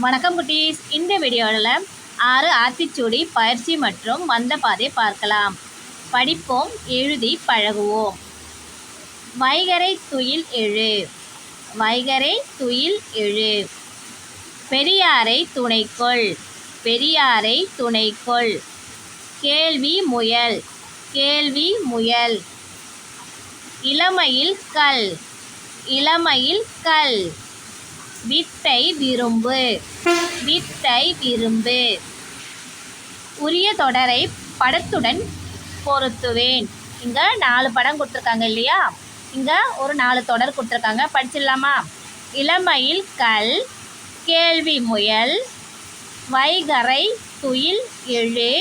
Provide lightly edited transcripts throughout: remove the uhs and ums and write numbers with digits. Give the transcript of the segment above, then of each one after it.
வணக்கம் குட்டீஸ். இந்த வீடியோவில் 6 ஆத்திச்சூடி பயிற்சி மற்றும் வந்த பாதை பார்க்கலாம். படிப்போம், எழுதி பழகுவோம். வைகறை துயில் எழு, வைகறை துயில் எழு. பெரியாரை துணைக்கொள், பெரியாரை துணைக்கொள். கேள்வி முயல், கேள்வி முயல். இளமையில் கல், இளமையில் கல். வித்தை விரும்பு, வித்தை விரும்பு. உரிய தொடரை படத்துடன் பொருத்துவேன். இங்கே 4 படம் கொடுத்துருக்காங்க இல்லையா, இங்கே ஒரு 4 தொடர் கொடுத்துருக்காங்க, படிச்சிடலாமா? இளமையில் கல், கேள்வி முயல், வைகறை துயில் எழு,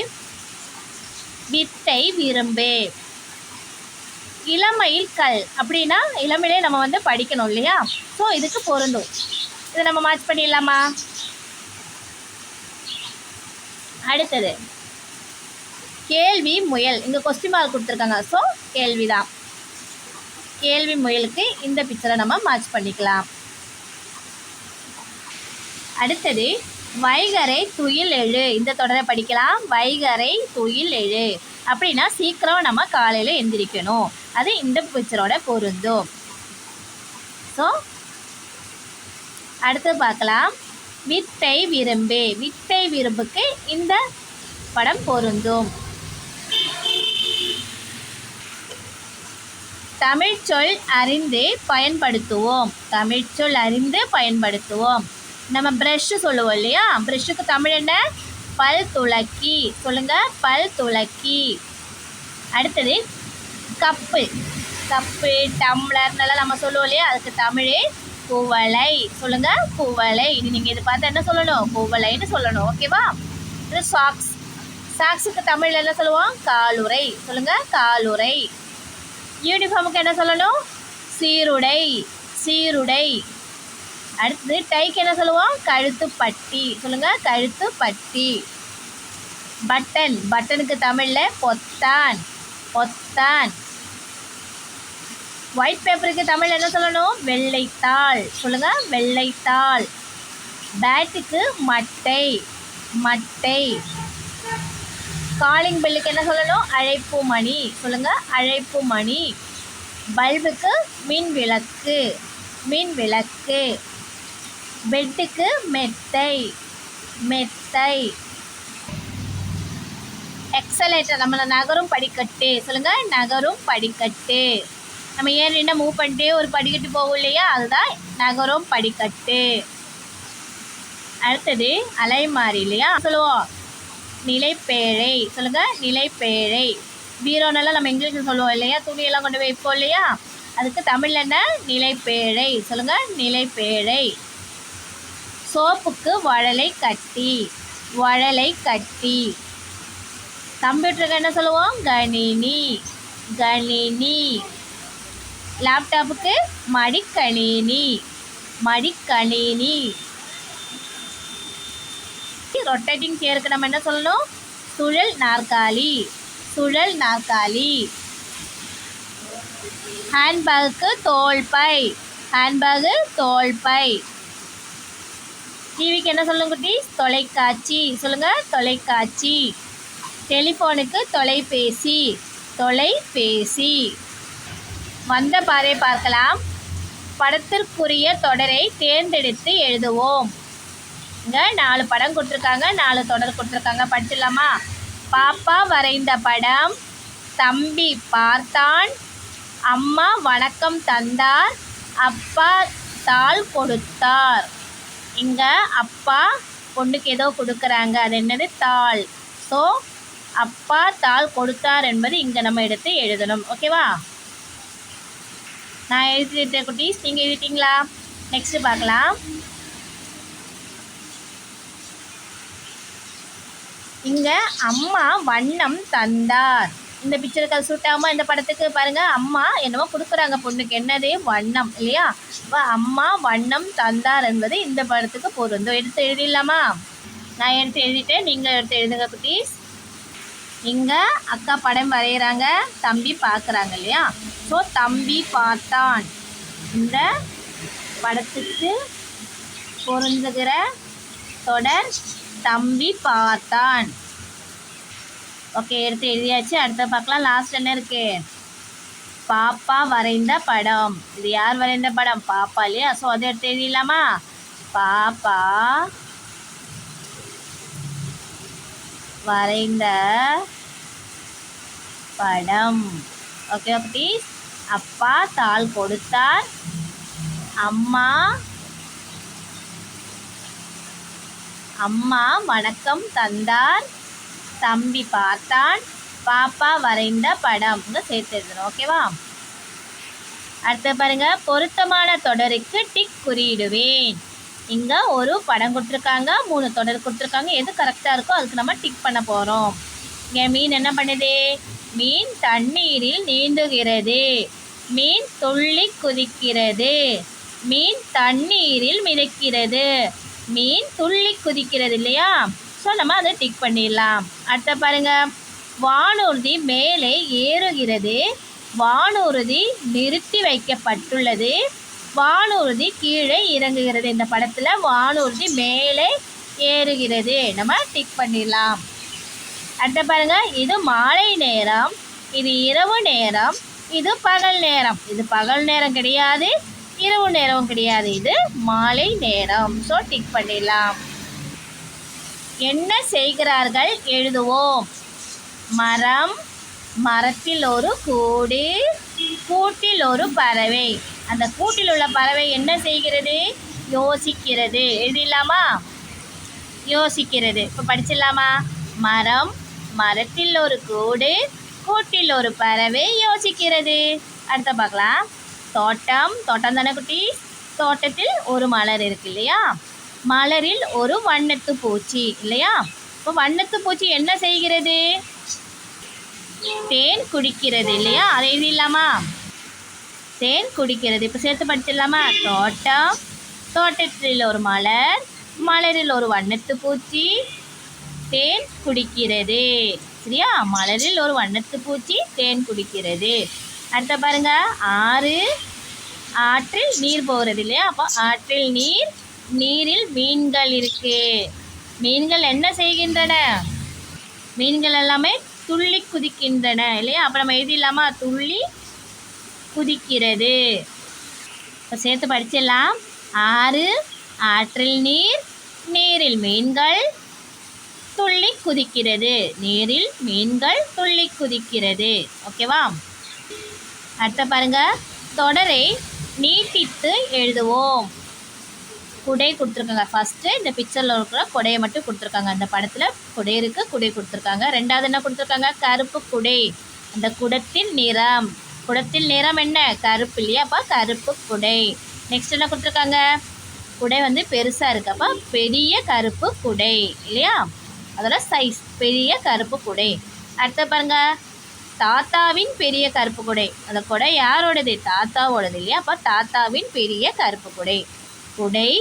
வித்தை விரும்பு. இளமையில் கல் அப்படின்னா இளமையிலே நம்ம படிக்கணும் இல்லையா, ஸோ இதுக்கு பொருந்தும். இதை நம்ம மேட்ச் பண்ணிடலாமா? அடுத்தது கேள்வி முயல், இங்கே கொஸ்டின் மார்க் கொடுத்துருக்காங்க, ஸோ கேள்விதான். கேள்வி முயலுக்கு இந்த பிக்சரை நம்ம மேட்ச் பண்ணிக்கலாம். அடுத்தது வைகறை துயில் எழு, இந்த தொடரை படிக்கலாம். வைகறை துயில் எழு அப்படின்னா சீக்கிரம் நம்ம காலையில் எந்திரிக்கணும், அது இந்த பிக்சரோட பொருந்தும். ஸோ அடுத்து பார்க்கலாம். வித்தை விரும்பு, வித்தை விரும்புக்கு இந்த படம் பொருந்தும். தமிழ்ச்சொல் அறிந்து பயன்படுத்துவோம், தமிழ்ச்சொல் அறிந்து பயன்படுத்துவோம். நம்ம ப்ரஷ் சொல்லுவோம் இல்லையா, ப்ரஷ்ஷுக்கு தமிழ் என்ன? பல் துளக்கி. சொல்லுங்க, பல் துளக்கி. அடுத்தது கப்பு, கப்பு டம்ளர் நல்லா நம்ம சொல்லுவோம் இல்லையா, அதுக்கு தமிழ் குவளை. சொல்லுங்க, குவளை. இது நீங்கள் இது பார்த்தா என்ன சொல்லணும்? குவளைன்னு சொல்லணும், ஓகேவா? இது சாக்ஸ், சாக்ஸுக்கு தமிழ் என்ன சொல்லுவோம்? காலுறை. சொல்லுங்க, காலுறை. யூனிஃபார்முக்கு என்ன சொல்லணும்? சீருடை, சீருடை. அடுத்தது டைக்கு என்ன சொல்லுவோம்? கழுத்து பட்டி. சொல்லுங்க, கழுத்து பட்டி. பட்டன், பட்டனுக்கு தமிழில் பொத்தான், பொத்தான். ஒயிட் பேப்பருக்கு தமிழ் என்ன சொல்லணும்? வெள்ளைத்தாள். சொல்லுங்க, வெள்ளைத்தாள். பேட்டுக்கு மட்டை, மட்டை. காலிங் பெல்லுக்கு என்ன சொல்லணும்? அழைப்பு மணி. சொல்லுங்க, அழைப்பு மணி. பல்புக்கு மின் விளக்கு, மின் விளக்கு. பெட்டுக்கு மெத்தை, மெத்தை. எக்ஸலேட்டர் நம்ம நகரும் படிக்கட்டு. சொல்லுங்க, நகரும் படிக்கட்டு. நம்ம ஏறினா மூவ் பண்ணிட்டே ஒரு படிக்கட்டு போகும் இல்லையா, அதுதான் நகரும் படிக்கட்டு. அடுத்தது அலைமாரி இல்லையா, சொல்லுவோம் நிலைப்பேழை. சொல்லுங்க, நிலைப்பேழை. பீரோனெல்லாம் நம்ம இங்கிலீஷில் சொல்லுவோம் இல்லையா, துணியெல்லாம் கொண்டு போய் வைப்போம் இல்லையா, அதுக்கு தமிழ் என்ன? நிலைப்பேழை. சொல்லுங்க, நிலைப்பேழை. சோப்புக்கு வழலை கட்டி, வழலை கட்டி. கம்ப்யூட்டருக்கு என்ன சொல்லுவோம்? கணினி, கணினி. லேப்டாப்புக்கு மடிக்கணினி, மடிக்கணினி. ரொட்டேட்டிங் சேருக்கு நம்ம என்ன சொல்லணும்? சுழல் நாற்காலி, சுழல் நாற்காலி. ஹேண்ட்பேக்கு தோள்பை, ஹேண்ட்பேக்கு தோள்பை. டிவிக்கு என்ன சொல்லுங்க குட்டி? தொலைக்காட்சி. சொல்லுங்க, தொலைக்காட்சி. டெலிஃபோனுக்கு தொலைபேசி, தொலைபேசி. வந்த பாதை பார்க்கலாம். படத்திற்குரிய தொடரை தேர்ந்தெடுத்து எழுதுவோம். இங்கே 4 படம் கொடுத்துருக்காங்க, 4 தொடர் கொடுத்துருக்காங்க, படிச்சிடலாமா? பாப்பா வரைந்த படம், தம்பி பார்த்தான், அம்மா வணக்கம் தந்தார், அப்பா தாள் கொடுத்தார். இங்கே அப்பா பொண்ணுக்கு ஏதோ கொடுக்குறாங்க, அது என்னது? தாள். ஸோ அப்பா தாள் கொடுத்தார் என்பது இங்கே நம்ம எடுத்து எழுதணும், ஓகேவா? நான் எழுதிட்டேன் குட்டீஸ், நீங்கள் எழுதிட்டீங்களா? நெக்ஸ்ட்டு பார்க்கலாம். இங்கே அம்மா வண்ணம் தந்தார். இந்த பிக்சருக்கு அது சூட்டாமல் இந்த படத்துக்கு பாருங்கள், அம்மா என்னமோ கொடுக்குறாங்க பொண்ணுக்கு, என்னது? வண்ணம் இல்லையா? இப்போ அம்மா வண்ணம் தந்தார் என்பது இந்த படத்துக்கு பொருந்தும். எடுத்து எழுதிடலாமா? நான் எடுத்து எழுதிட்டேன், நீங்கள் எடுத்து எழுதுங்க குட்டீஸ். இங்கே அக்கா படம் வரைகிறாங்க, தம்பி பார்க்குறாங்க இல்லையா, ஸோ தம்பி பார்த்தான். இந்த படத்துக்கு பொருந்துகிற தொடர் தம்பி பார்த்தான். ஓகே, எடுத்து எழுதியாச்சு. அடுத்த பார்க்கலாம். லாஸ்ட் என்ன இருக்கு? பாப்பா வரைந்த படம். இது யார் வரைந்த படம்? பாப்பா இல்லையா? ஸோ அதை எடுத்து எழுதிடலாமா? பாப்பா வரைந்த படம். ஓகே குட்டீஸ். அப்பா தாள் கொடுத்தார். அம்மா வணக்கம் தந்தார். தம்பி பார்த்தான். பாப்பா வரைந்த படம் சேர்த்து எழுதணும். ஓகேவா? அடுத்து பாருங்க, பொருத்தமான தொடருக்கு டிக் குறியிடுவேன். இங்க ஒரு படம் கொடுத்துருக்காங்க, 3 தொடர் கொடுத்துருக்காங்க. எது கரெக்டாக இருக்கோ அதுக்கு நம்ம டிக் பண்ண போகிறோம். இங்கே மீன் என்ன பண்ணுது? மீன் தண்ணீரில் நீந்துகிறது. மீன் துள்ளி குதிக்கிறது. மீன் தண்ணீரில் மிதக்கிறது. மீன் துள்ளி குதிக்கிறது இல்லையா? ஸோ நம்ம அதை டிக் பண்ணிடலாம். அடுத்த பாருங்க, வானூர்தி மேலே ஏறுகிறது. வானூர்தி நிறுத்தி வைக்கப்பட்டுள்ளது. வானூர்தி கீழே இறங்குகிறது. இந்த படத்தில் வானூர்தி மேலே ஏறுகிறது. நம்ம டிக் பண்ணிடலாம். அடுத்த பாருங்க, இது மாலை நேரம், இது இரவு நேரம், இது பகல் நேரம். இது பகல் நேரம் கிடையாது, இரவு நேரம் கிடையாது, இது மாலை நேரம். ஸோ டிக் பண்ணிடலாம். என்ன செய்கிறார்கள் எழுதுவோம். மரம், மரத்தில் ஒரு கூடு, கூட்டில் ஒரு பறவை. அந்த கூட்டில் உள்ள பறவை என்ன செய்கிறது? யோசிக்கிறது. எழுதிடலாமா? யோசிக்கிறது. இப்போ படிச்சிடலாமா? மரம், மரத்தில் ஒரு கூடு, கூட்டில் ஒரு பறவை யோசிக்கிறது. அடுத்த பார்க்கலாம். தோட்டம், தோட்டம் தானே குட்டி? தோட்டத்தில் ஒரு மலர் இருக்கு இல்லையா? மலரில் ஒரு வண்ணத்து பூச்சி இல்லையா? இப்போ வண்ணத்து பூச்சி என்ன செய்கிறது? தேன் குடிக்கிறது இல்லையா? அதை எழுதிடலாமா? தேன் குடிக்கிறது. இப்போ சேர்த்து படிச்சிடலாமா? தோட்டம், தோட்டத்தில் ஒரு மலர், மலரில் ஒரு வண்ணத்து பூச்சி, தேன் குடிக்கிறது. சரியா? மலரில் ஒரு வண்ணத்து பூச்சி தேன் குடிக்கிறது. அடுத்த பாருங்க, ஆறு, ஆற்றில் நீர் போகிறது இல்லையா? அப்போ ஆற்றில் நீர், நீரில் மீன்கள் இருக்கு. மீன்கள் என்ன செய்கின்றன? மீன்கள் எல்லாமே துள்ளி குதிக்கின்றன இல்லையா? அப்போ நம்ம எழுதிடலாமா? துள்ளி குதிக்கிறது. இப்போ சேர்த்து படிச்சிடலாம். ஆறு, ஆற்றில் நீர், நீரில் மீன்கள் துள்ளி குதிக்கிறது. நீரில் மீன்கள் துள்ளி குதிக்கிறது. ஓகேவா? அடுத்த பாருங்க, தொடரை நீட்டித்து எழுதுவோம். குடை கொடுத்துருக்காங்க. ஃபஸ்ட்டு இந்த பிக்சரில் இருக்கிற குடையை மட்டும் கொடுத்துருக்காங்க. அந்த படத்தில் குடை இருக்குது, குடை கொடுத்துருக்காங்க. ரெண்டாவது என்ன கொடுத்துருக்காங்க? கருப்பு குடை. அந்த குடத்தின் நிறம், குடத்தின் நிறம் என்ன? கருப்பு இல்லையா? அப்போ கருப்பு குடை. நெக்ஸ்ட் என்ன கொடுத்துருக்காங்க? குடை வந்து பெருசாக இருக்குது. அப்போ பெரிய கருப்பு குடை இல்லையா? அதோட சைஸ் பெரிய கருப்பு குடை. அடுத்த பாருங்க, தாத்தாவின் பெரிய கருப்பு குடை. அந்த குடை யாரோடது? தாத்தாவோடது இல்லையா? அப்போ தாத்தாவின் பெரிய கருப்பு குடை. குடை,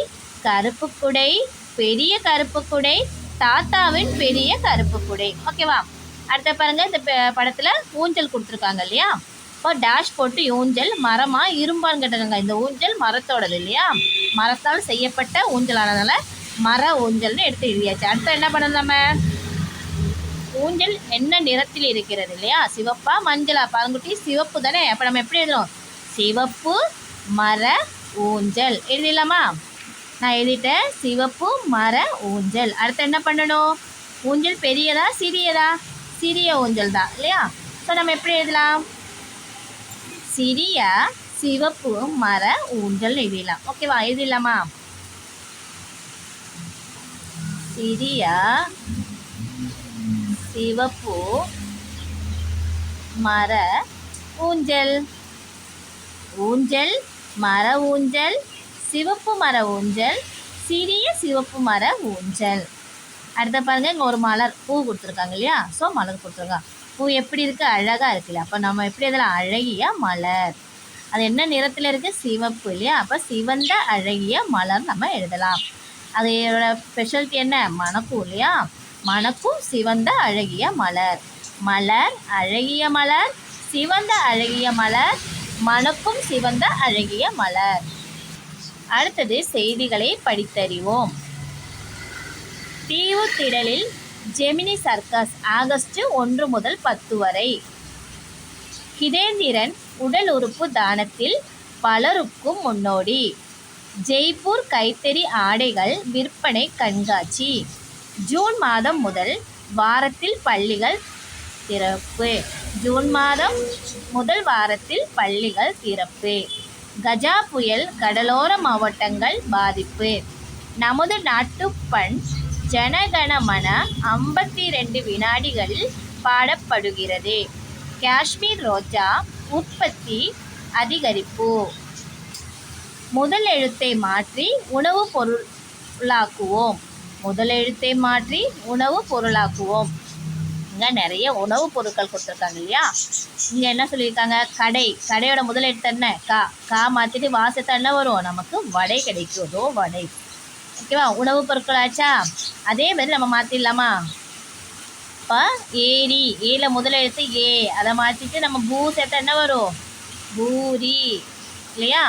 கருப்பு குடை, பெரிய கருப்பு குடை, தாத்தாவின் பெரிய கருப்பு குடை. ஓகேவா? அடுத்த பாருங்க, இந்த படத்தில் ஊஞ்சல் கொடுத்துருக்காங்க இல்லையா? இப்போ டேஷ் போட்டு ஊஞ்சல் மரமா இரும்பான்னு கேட்டிருக்காங்க. இந்த ஊஞ்சல் மரத்தோடது இல்லையா? மரத்தால் செய்யப்பட்ட ஊஞ்சலானதுனால மர ஊஞ்சல்னு எடுத்து எழுதியாச்சு. அடுத்து என்ன பண்ணணும்? நம்ம ஊஞ்சல் என்ன நிறத்தில் இருக்கிறது இல்லையா? சிவப்பா மஞ்சளா? பாருங்குட்டி சிவப்பு தானே. அப்போ நம்ம எப்படி எழுதுறோம்? சிவப்பு மர ஊஞ்சல். எழுதிடலாமா? நான் எழுதிட்டேன். சிவப்பு மர ஊஞ்சல். அடுத்து என்ன பண்ணணும்? ஊஞ்சல் பெரியதா சிறியதா? சிறிய ஊஞ்சல் தான் இல்லையா? ஸோ நம்ம எப்படி எழுதலாம்? சிறிய சிவப்பு மர ஊஞ்சல் எழுதிடலாம். ஓகேவா? எழுதிடலாமா? சிறிய சிவப்பு மர ஊஞ்சல். ஊஞ்சல், மர ஊஞ்சல், சிவப்பு மர ஊஞ்சல், சிறிய சிவப்பு மர ஊஞ்சல். அடுத்த பாருங்க, இங்கே ஒரு மலர் பூ கொடுத்துருக்காங்க இல்லையா? ஸோ மலர் கொடுத்துருக்காங்க. பூ எப்படி இருக்குது? அழகாக இருக்கு இல்லையா? அப்போ நம்ம எப்படி இதெல்லாம் அழகிய மலர். அது என்ன நிறத்தில் இருக்குது? சிவப்பு இல்லையா? அப்போ சிவந்த அழகிய மலர் நம்ம எழுதலாம். அதோட ஸ்பெஷாலிட்டி என்ன? மணக்கும் இல்லையா? மணக்கும் சிவந்த அழகிய மலர். மலர், அழகிய மலர், சிவந்த அழகிய மலர், மணக்கும் சிவந்த அழகிய மலர். அடுத்தது செய்திகளை படித்தறிவோம். தீவுத்திடலில் ஜெமினி சர்க்கஸ் ஆகஸ்ட் 1 முதல் 10 வரை. ஹிதேந்திரன் உடல் உறுப்பு தானத்தில் பலருக்கும் முன்னோடி. ஜெய்ப்பூர் கைத்தறி ஆடைகள் விற்பனை கண்காட்சி. ஜூன் மாதம் முதல் வாரத்தில் பள்ளிகள் திறப்பு. ஜூன் மாதம் முதல் வாரத்தில் பள்ளிகள் திறப்பு. கஜா புயல் கடலோர மாவட்டங்கள் பாதிப்பு. நமது நாட்டுப்பண் ஜனகணமன 52 வினாடிகளில் பாடப்படுகிறது. காஷ்மீர் ரோஜா உற்பத்தி அதிகரிப்பு. முதல் எழுத்தை மாற்றி உணவு பொருளாக்குவோம். முதல் எழுத்தை மாற்றி உணவு பொருளாக்குவோம். இங்கே நிறைய உணவுப் பொருட்கள் கொடுத்துருக்காங்க இல்லையா. இங்கே என்ன சொல்லியிருக்காங்க, கடையோட முதல் எழுத்து என்ன, கா மாற்றிட்டு வாசத்தை என்ன வரும், நமக்கு வடை கிடைக்கும். அதோ வடை. ஓகேவா, உணவுப் பொருட்கள் ஆச்சா. அதே மாதிரி நம்ம மாற்றிடலாமா. இப்போ ஏரி, ஏல முதல் எழுத்து ஏ, அதை மாற்றிட்டு நம்ம பூ சேர்த்தா என்ன வரும், பூரி இல்லையா.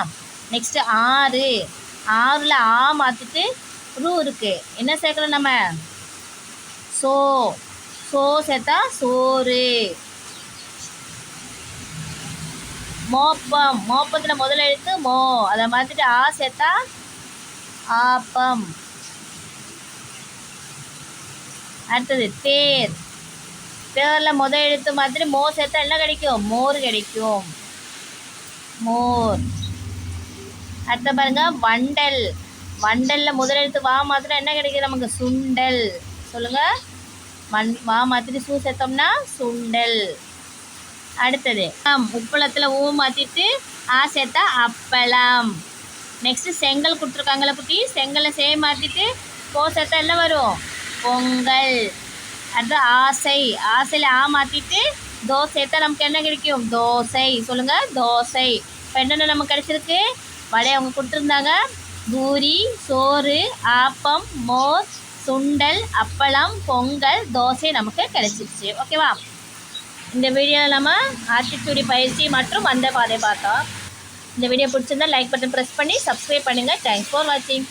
நெக்ஸ்ட்டு ஆறு, ஆறில் ஆ மாற்றிட்டு ரூ இருக்குது, என்ன சேர்க்கணும் நம்ம, சோ சேர்த்தா சோறு. மோப்பம், மோப்பத்தில் முதல் எழுத்து மோ, அதை மாற்றிட்டு ஆ சேர்த்தா ஆப்பம். அடுத்தது தேர், தேரில் முதல் எழுத்து மாற்றிட்டு மோ சேர்த்தா என்ன கிடைக்கும், மோர் கிடைக்கும், மோர். அடுத்த பாருங்க வண்டல், வண்டலில் முதல் எழுத்து வா மாத்திரம் என்ன கிடைக்கும் நமக்கு, சுண்டல். சொல்லுங்கள், வா மாற்றிட்டு சூ சேர்த்தோம்னா சுண்டல். அடுத்தது உப்பளத்தில் ஊ மாற்றிட்டு ஆ சேர்த்தா அப்பளம். நெக்ஸ்ட்டு செங்கல் கொடுத்துருக்காங்கள குட்டி, செங்கலை சே மாற்றிட்டு போ சேர்த்தா என்ன வரும், பொங்கல். அடுத்து ஆசை, ஆசையில் ஆ மாற்றிட்டு தோ சேர்த்தா நமக்கு என்ன கிடைக்கும், தோசை. சொல்லுங்கள், தோசை. இப்போ என்னென்ன நமக்கு கிடச்சிருக்கு, வடை அவங்க கொடுத்துருந்தாங்க, பூரி, சோறு, ஆப்பம், மோர், சுண்டல், அப்பளம், பொங்கல், தோசை நமக்கு கிடைச்சிருச்சு. ஓகேவா. இந்த வீடியோவில் நம்ம ஆத்திச்சூடி பயிற்சி மற்றும் வந்த பாதை பார்த்தோம். இந்த வீடியோ பிடிச்சிருந்தா லைக் பட்டன் ப்ரெஸ் பண்ணி சப்ஸ்கிரைப் பண்ணுங்கள். தேங்க்ஸ் ஃபார் வாட்சிங்.